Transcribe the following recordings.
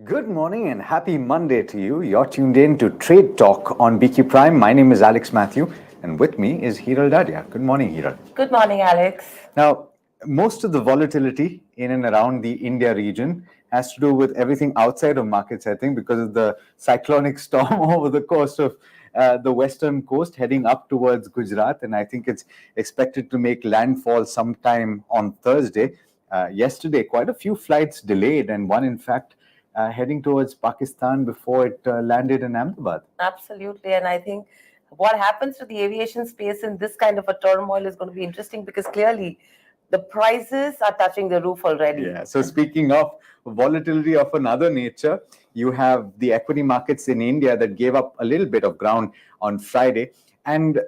Good morning and happy Monday to you. You're tuned in to Trade Talk on BQ Prime. My name is Alex Matthew, and with me is Hiral Dadia. Good morning, Hiral. Good morning, Alex. Now, most of the volatility in and around the India region has to do with everything outside of markets, I think, because of the cyclonic storm over the coast of the western coast heading up towards Gujarat. And I think it's expected to make landfall sometime on Thursday. Yesterday, quite a few flights delayed, and one, in fact, heading towards Pakistan before it landed in Ahmedabad. Absolutely. And I think what happens to the aviation space in this kind of a turmoil is going to be interesting because clearly the prices are touching the roof already. Yeah. So speaking of volatility of another nature, you have the equity markets in India that gave up a little bit of ground on Friday. And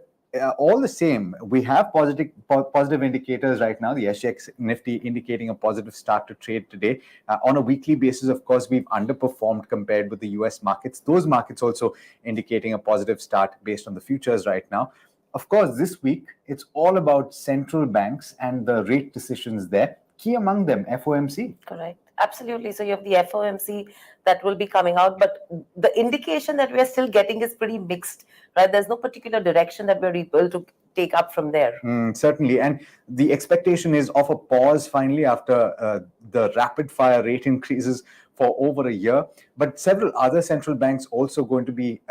all the same, we have positive indicators right now. The SGX Nifty indicating a positive start to trade today. On a weekly basis, of course, we've underperformed compared with the US markets. Those markets also indicating a positive start based on the futures right now. Of course, this week, it's all about central banks and the rate decisions there. Key among them, FOMC. Correct. Absolutely. So you have the FOMC that will be coming out, but the indication that we are still getting is pretty mixed, right? There's no particular direction that we're able to take up from there. Certainly. And the expectation is of a pause finally after the rapid fire rate increases for over a year. But several other central banks also going to be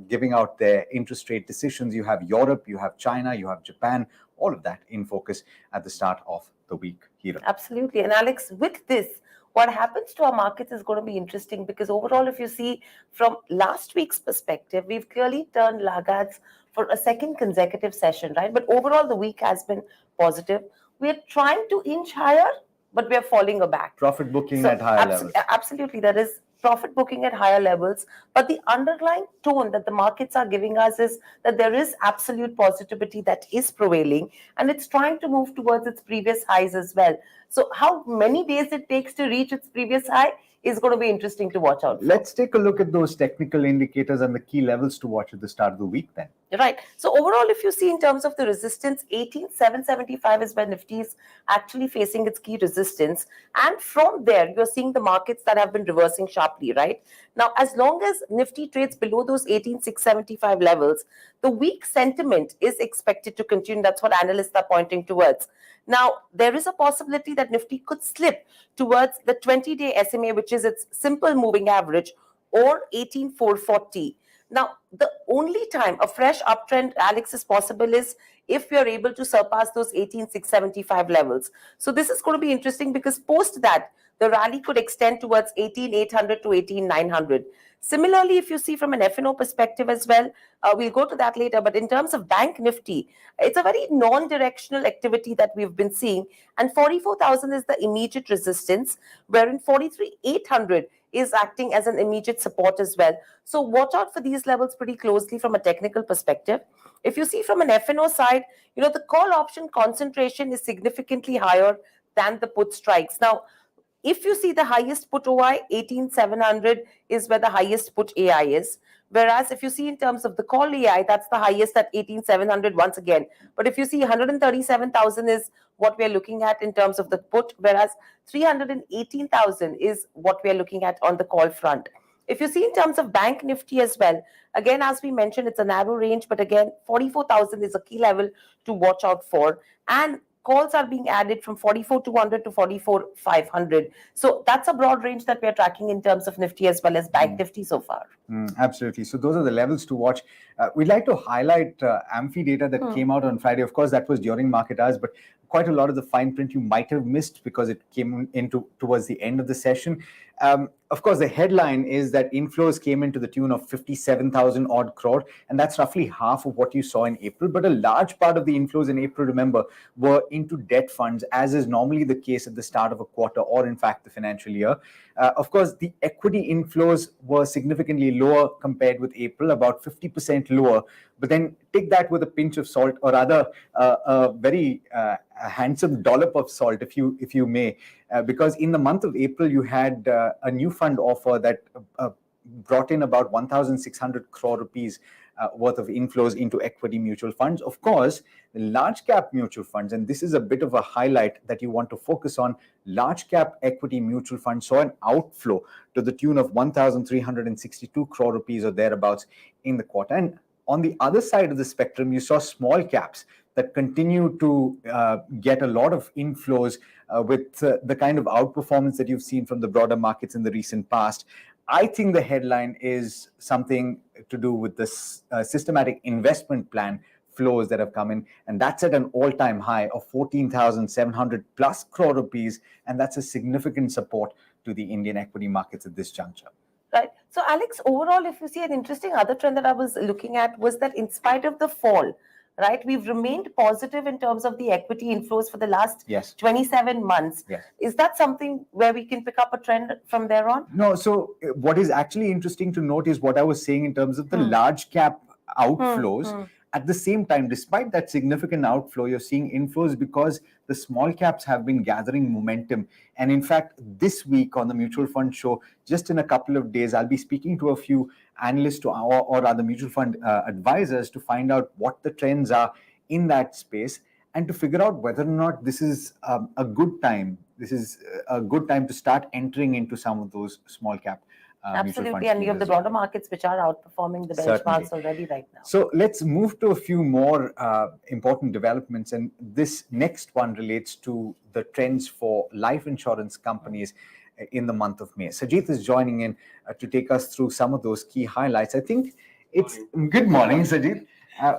giving out their interest rate decisions. You have Europe, you have China, you have Japan, all of that in focus at the start of the week here. Absolutely. And Alex, with this, what happens to our markets is going to be interesting because overall, if you see from last week's perspective, we've clearly turned laggards for a second consecutive session, right? But overall, the week has been positive. We're trying to inch higher, but we're falling back. Profit booking at higher levels. Absolutely. There is profit booking at higher levels, but the underlying tone that the markets are giving us is that there is absolute positivity that is prevailing, and it's trying to move towards its previous highs as well. So how many days it takes to reach its previous high is going to be interesting to watch out for. Let's take a look at those technical indicators and the key levels to watch at the start of the week then. Right. So overall, if you see in terms of the resistance, 18,775 is where Nifty is actually facing its key resistance. And from there, you're seeing the markets that have been reversing sharply, right? Now, as long as Nifty trades below those 18,675 levels, the weak sentiment is expected to continue. That's what analysts are pointing towards. Now, there is a possibility that Nifty could slip towards the 20-day SMA, which is its simple moving average, or 18,440. Now, the only time a fresh uptrend, Alex, is possible is if we are able to surpass those 18,675 levels. So this is going to be interesting because post that, the rally could extend towards 18,800 to 18,900. Similarly, if you see from an F&O perspective as well, we'll go to that later. But in terms of Bank Nifty, it's a very non-directional activity that we've been seeing. And 44,000 is the immediate resistance, wherein 43,800 is acting as an immediate support as well. So watch out for these levels pretty closely from a technical perspective. If you see from an F&O side, the call option concentration is significantly higher than the put strikes. Now, if you see the highest put OI, 18,700 is where the highest put AI is. Whereas if you see in terms of the call AI, that's the highest at 18,700 once again. But if you see 137,000 is what we're looking at in terms of the put, whereas 318,000 is what we're looking at on the call front. If you see in terms of Bank Nifty as well, again, as we mentioned, it's a narrow range, but again, 44,000 is a key level to watch out for. And calls are being added from 44,200 to 44,500. So that's a broad range that we're tracking in terms of Nifty as well as Bank Nifty so far. Absolutely. So those are the levels to watch. We'd like to highlight Amphi data that came out on Friday. Of course, that was during market hours, but quite a lot of the fine print you might have missed because it came into towards the end of the session. Of course, the headline is that inflows came into the tune of 57,000 odd crore, and that's roughly half of what you saw in April. But a large part of the inflows in April, remember, were into debt funds, as is normally the case at the start of a quarter or, in fact, the financial year. Of course, the equity inflows were significantly lower compared with April, about 50% lower. But then take that with a pinch of salt, or rather a very handsome dollop of salt, if you may, because in the month of April, you had a new fund offer that brought in about 1,600 crore rupees worth of inflows into equity mutual funds. Of course, the large cap mutual funds, and this is a bit of a highlight that you want to focus on, large cap equity mutual funds saw an outflow to the tune of 1,362 crore rupees or thereabouts in the quarter. And on the other side of the spectrum, you saw small caps that continue to get a lot of inflows with the kind of outperformance that you've seen from the broader markets in the recent past. I think the headline is something to do with this systematic investment plan flows that have come in, and that's at an all-time high of 14,700 plus crore rupees, and that's a significant support to the Indian equity markets at this juncture. Right. So, Alex, overall, if you see, an interesting other trend that I was looking at was that in spite of the fall, right, we've remained positive in terms of the equity inflows for the last 27 months. Is that something where we can pick up a trend from there on? No. So what is actually interesting to note is what I was saying in terms of the large cap outflows. At the same time, despite that significant outflow, you're seeing inflows because the small caps have been gathering momentum. And in fact, this week on the mutual fund show, just in a couple of days, I'll be speaking to a few analysts or other mutual fund advisors to find out what the trends are in that space and to figure out whether or not this is a good time. This is a good time to start entering into some of those small cap absolutely, and you have the broader markets which are outperforming the benchmarks already right now. So let's move to a few more important developments, and this next one relates to the trends for life insurance companies in the month of May. Sajith is joining in to take us through some of those key highlights. I think it's good morning, Sajith.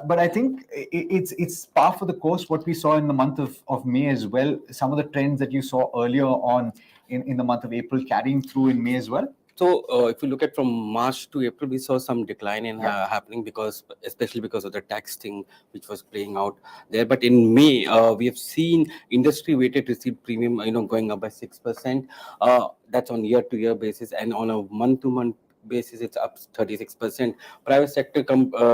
But I think it's par for the course what we saw in the month of May as well. Some of the trends that you saw earlier on in the month of April carrying through in May as well. So if you look at from March to April, we saw some decline in happening especially because of the tax thing which was playing out there. But in May, we have seen industry-weighted received premium, going up by 6%. That's on year-to-year basis, and on a month-to-month basis, it's up 36%. Private sector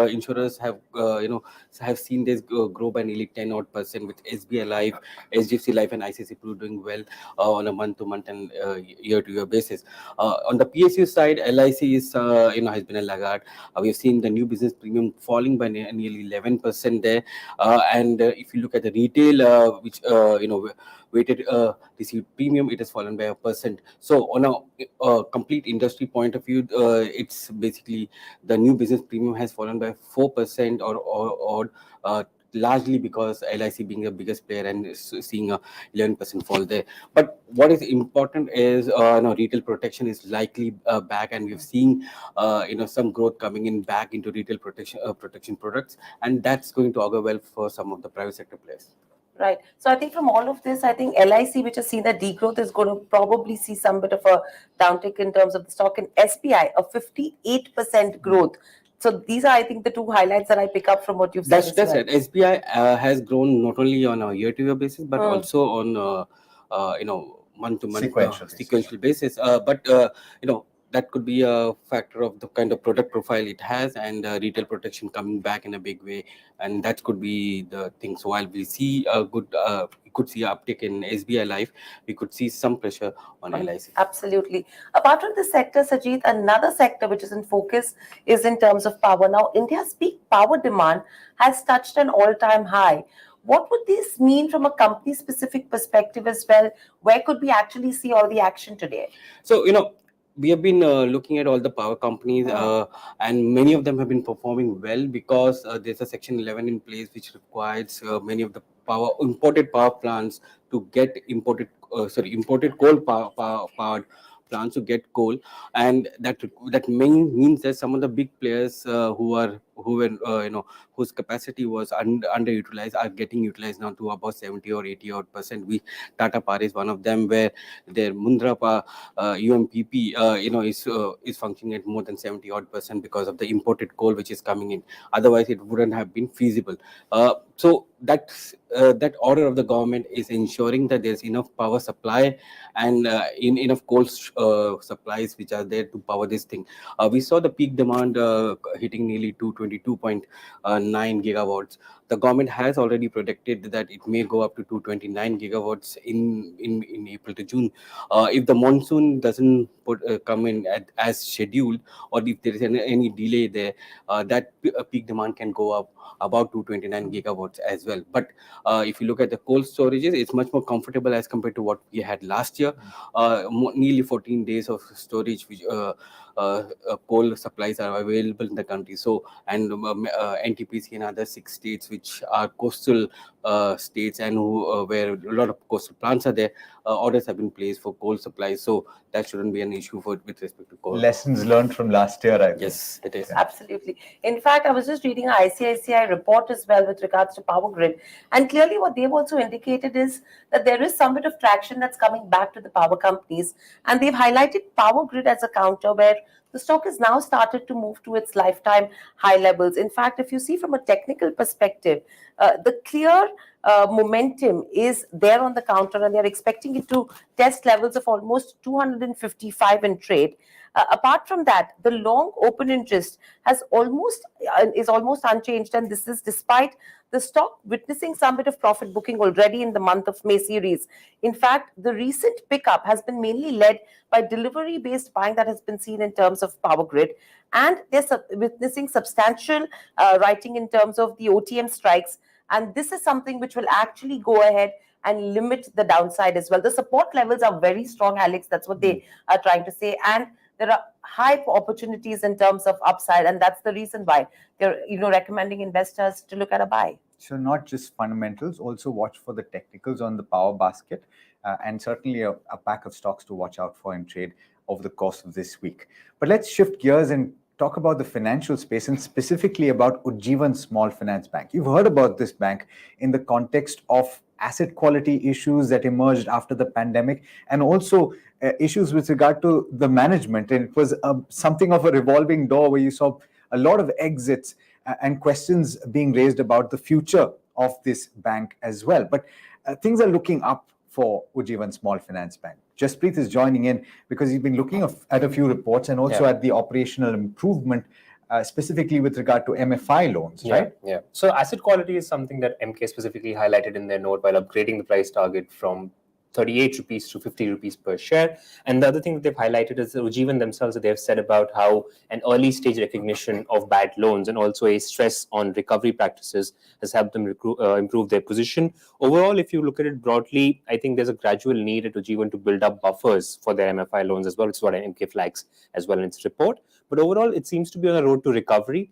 insurers have seen this grow by nearly 10% with SBI Life, HDFC Life, and ICICI Pru doing well on a month-to-month and year-to-year basis. On the PSU side, LIC is has been a laggard. We've seen the new business premium falling by nearly 11% there. And if you look at the retail, which weighted received premium, it has fallen by 1%. So on a complete industry point of view, it's basically the new business premium has fallen by 4% or largely because LIC being the biggest player and seeing a 11% fall there. But what is important is retail protection is likely back, and we've seen some growth coming in back into retail protection products, and that's going to augur well for some of the private sector players. Right. So I think from all of this, I think LIC, which has seen that degrowth, is going to probably see some bit of a downtick in terms of the stock, and SBI, a 58% growth. So these are, I think, the two highlights that I pick up from what you've said. That's it. SBI has grown not only on a year-to-year basis, but also on month-to-month sequential basis. But that could be a factor of the kind of product profile it has, and retail protection coming back in a big way, and that could be the thing. So while we see a good, we could see an uptick in SBI Life, we could see some pressure on LIC. Absolutely. Apart from this sector, Sajith, another sector which is in focus is in terms of power. Now, India's peak power demand has touched an all-time high. What would this mean from a company-specific perspective as well? Where could we actually see all the action today? So, we have been looking at all the power companies, and many of them have been performing well because there's a Section 11 in place which requires many of the imported power plants to get imported coal powered plants to get coal, and that means that some of the big players whose capacity was underutilized are getting utilized now to about 70 or 80%. Tata Power is one of them, where their Mundra UMPP is functioning at more than 70% because of the imported coal which is coming in. Otherwise, it wouldn't have been feasible. So that order of the government is ensuring that there's enough power supply and enough coal supplies which are there to power this thing. We saw the peak demand hitting nearly 222.9 gigawatts. the government has already predicted that it may go up to 229 gigawatts in April to June. If the monsoon doesn't come in as scheduled, or if there is any delay there, that peak demand can go up about 229 gigawatts as well. But if you look at the cold storages, it's much more comfortable as compared to what we had last year. Nearly 14 days of storage, which coal supplies are available in the country. So, and NTPC and other 6 states which are coastal states, and where a lot of coastal plants are there, orders have been placed for coal supplies. So that shouldn't be an issue with respect to coal. Lessons learned from last year, I think. Yes, it is. Absolutely. In fact, I was just reading an ICICI report as well with regards to power grid. And clearly what they've also indicated is that there is some bit of traction that's coming back to the power companies. And they've highlighted power grid as a counter where the stock has now started to move to its lifetime high levels. In fact, if you see from a technical perspective, the clear momentum is there on the counter, and they're expecting it to test levels of almost 255 in trade. Apart from that, the long open interest is almost unchanged, and this is despite the stock witnessing some bit of profit booking already in the month of May series. In fact, the recent pickup has been mainly led by delivery-based buying that has been seen in terms of power grid, and they're witnessing substantial writing in terms of the OTM strikes, and this is something which will actually go ahead and limit the downside as well. The support levels are very strong, Alex. That's what they are trying to say, and there are high opportunities in terms of upside, and that's the reason why they're recommending investors to look at a buy. So not just fundamentals, also watch for the technicals on the power basket, and certainly a pack of stocks to watch out for in trade over the course of this week. But let's shift gears and talk about the financial space, and specifically about Ujjivan Small Finance Bank. You've heard about this bank in the context of asset quality issues that emerged after the pandemic, and also issues with regard to the management. And it was something of a revolving door where you saw a lot of exits and questions being raised about the future of this bank as well. But things are looking up for Ujjivan Small Finance Bank. Jaspreet is joining in because he's been looking at a few reports, and also at the operational improvement, specifically with regard to MFI loans, right? Yeah. So asset quality is something that MK specifically highlighted in their note while upgrading the price target from 38 rupees to 50 rupees per share. And the other thing that they've highlighted is the Ujjivan themselves, that they've said about how an early stage recognition of bad loans and also a stress on recovery practices has helped them improve their position. Overall, if you look at it broadly, I think there's a gradual need at Ujjivan to build up buffers for their MFI loans as well. It's what MK flags as well in its report. But overall, it seems to be on a road to recovery.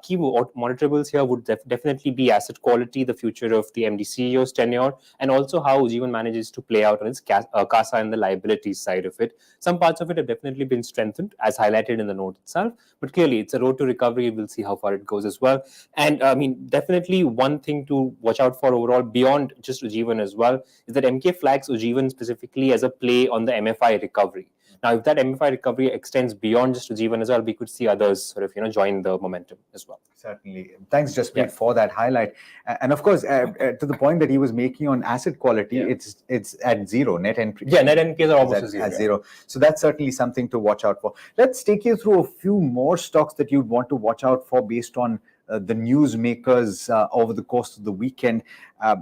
Key monitorables here would definitely be asset quality, the future of the MD CEO's tenure, and also how Ujjivan manages to play out on its CASA and the liabilities side of it. Some parts of it have definitely been strengthened, as highlighted in the note itself. But clearly, it's a road to recovery. We'll see how far it goes as well. And I mean, definitely one thing to watch out for overall, beyond just Ujjivan as well, is that MK flags Ujjivan specifically as a play on the MFI recovery. Now, if that MFI recovery extends beyond just Ujjivan as well, we could see others sort of, join the momentum as well. Certainly. Thanks, Jaspreet, for that highlight. And of course, to the point that he was making on asset quality, it's at zero, net NPAs. Yeah, net NPAs are almost at zero. So that's certainly something to watch out for. Let's take you through a few more stocks that you'd want to watch out for based on the news makers over the course of the weekend.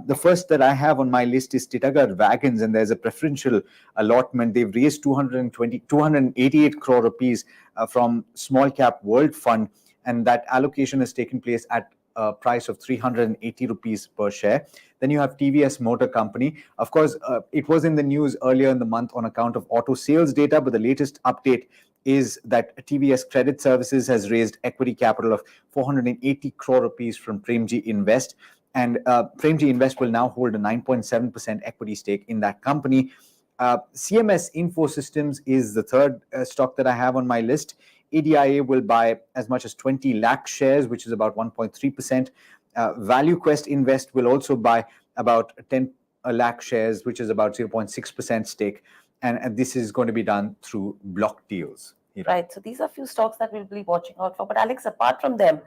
The first that I have on my list is Titagarh Wagons, and there's a preferential allotment. They've raised 288 crore rupees from Small Cap World Fund, and that allocation has taken place at a price of 380 rupees per share. Then you have TVS Motor Company. Of course, it was in the news earlier in the month on account of auto sales data, but the latest update is that TVS Credit Services has raised equity capital of 480 crore rupees from Premji Invest. And Premji Invest will now hold a 9.7% equity stake in that company. CMS Info Systems is the third stock that I have on my list. ADIA will buy as much as 20 lakh shares, which is about 1.3%. ValueQuest Invest will also buy about 10 lakh shares, which is about 0.6% stake. And this is going to be done through block deals. Hiral. Right. So these are a few stocks that we'll be watching out for. But Alex, apart from them,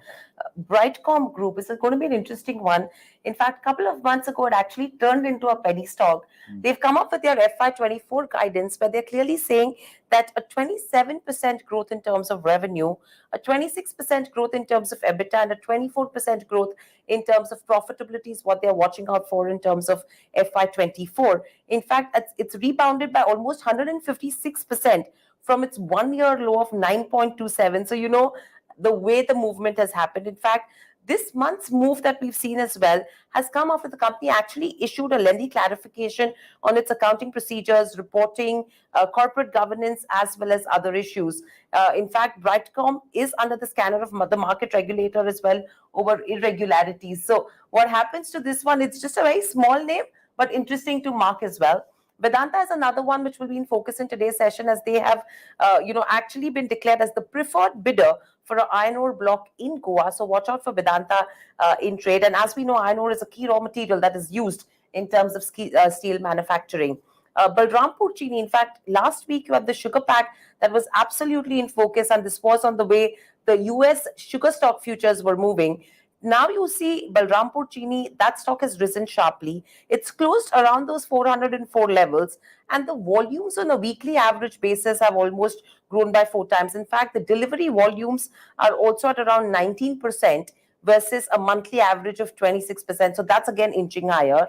Brightcom Group is going to be an interesting one. In fact, a couple of months ago, it actually turned into a penny stock. They've come up with their FY24 guidance where they're clearly saying that a 27% growth in terms of revenue, a 26% growth in terms of EBITDA, and a 24% growth in terms of profitability is what they're watching out for in terms of FY24. In fact, it's rebounded by almost 156% from its 1 year low of 9.27. So, the way the movement has happened. In fact, this month's move that we've seen as well has come after the company actually issued a lengthy clarification on its accounting procedures, reporting, corporate governance, as well as other issues. In fact, Brightcom is under the scanner of the market regulator as well over irregularities. So what happens to this one? It's just a very small name, but interesting to mark as well. Vedanta is another one which will be in focus in today's session as they have, actually been declared as the preferred bidder for an iron ore block in Goa. So watch out for Vedanta in trade. And as we know, iron ore is a key raw material that is used in terms of steel manufacturing. Balrampur Chini, in fact, last week you had the sugar pack that was absolutely in focus, and this was on the way the US sugar stock futures were moving. Now you see Balrampur Chini, that stock has risen sharply. It's closed around those 404 levels, and the volumes on a weekly average basis have almost grown by 4 times. In fact, the delivery volumes are also at around 19% versus a monthly average of 26%. So that's again inching higher.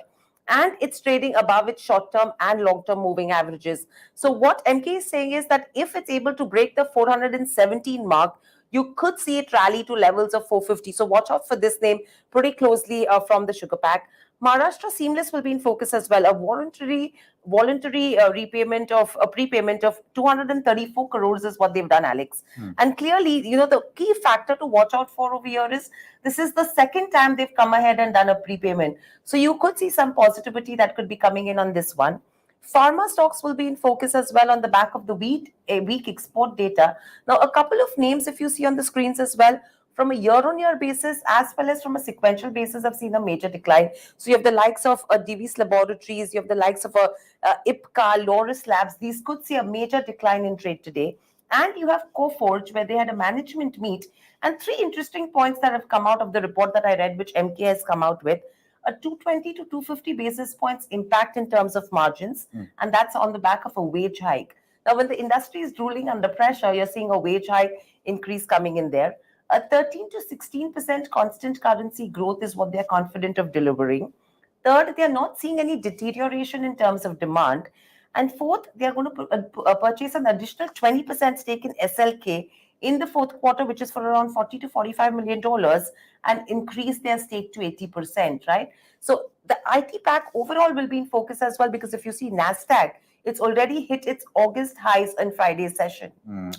And it's trading above its short-term and long-term moving averages. So what MK is saying is that if it's able to break the 417 mark, you could see it rally to levels of 450. So watch out for this name pretty closely from the sugar pack. Maharashtra Seamless will be in focus as well. A voluntary repayment of a prepayment of 234 crores is what they've done, Alex. And clearly, the key factor to watch out for over here is this is the second time they've come ahead and done a prepayment. So you could see some positivity that could be coming in on this one. Pharma stocks will be in focus as well on the back of the weak export data. Now, a couple of names, if you see on the screens as well, from a year-on-year basis as well as from a sequential basis, have seen a major decline. So you have the likes of Divi's Laboratories, you have the likes of IPCA, Loris Labs. These could see a major decline in trade today. And you have Coforge, where they had a management meet. And 3 interesting points that have come out of the report that I read, which MK has come out with. A 220 to 250 basis points impact in terms of margins, and that's on the back of a wage hike. Now, when the industry is drooling under pressure, you're seeing a wage hike increase coming in there. A 13 to 16% constant currency growth is what they're confident of delivering. Third, they're not seeing any deterioration in terms of demand. And fourth, they're going to purchase an additional 20% stake in SLK in the fourth quarter, which is for around $40 to $45 million, and increase their stake to 80%, right? So the IT pack overall will be in focus as well, because if you see NASDAQ, it's already hit its August highs in Friday's session.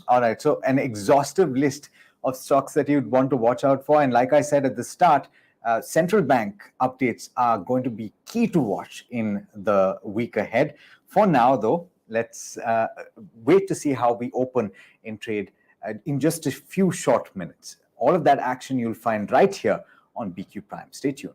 All right. So an exhaustive list of stocks that you'd want to watch out for. And like I said at the start, central bank updates are going to be key to watch in the week ahead. For now, though, let's wait to see how we open in trade in just a few short minutes. All of that action you'll find right here on BQ Prime. Stay tuned.